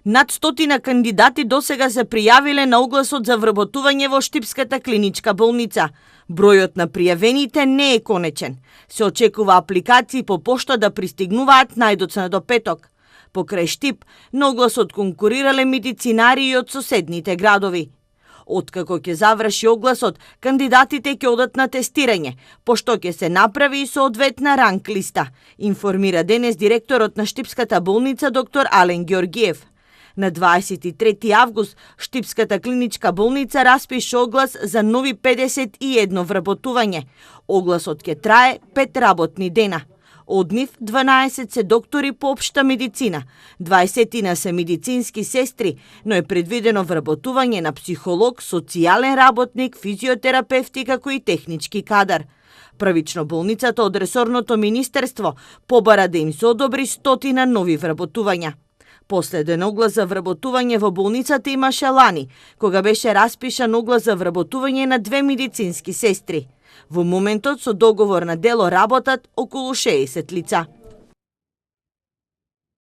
Над 100 кандидати досега се пријавиле на огласот за вработување во Штипската клиничка болница. Бројот на пријавените не е конечен. Се очекува апликации по пошта да пристигнуваат најдоцна до петок. Покрај Штип, на огласот конкурирале медицинари и од соседните градови. Откако ќе заврши огласот, кандидатите ќе одат на тестирање, пошто ќе се направи и соодветна ранг листа, информира денес директорот на Штипската болница доктор Ален Георгиев. На 23 август, Штипската клиничка болница распише оглас за нови 51 вработување. Огласот ќе трае 5 работни дена. Од нив 12 се доктори по општа медицина, 20 се медицински сестри, но е предвидено вработување на психолог, социјален работник, физиотерапевти како и технички кадар. Првично болницата од ресорното министерство побара да им се одобри 100 нови вработувања. Последен оглас за вработување во болницата имаше лани, кога беше распишан оглас за вработување на 2 медицински сестри. Во моментот со договор на дело работат околу 60 лица.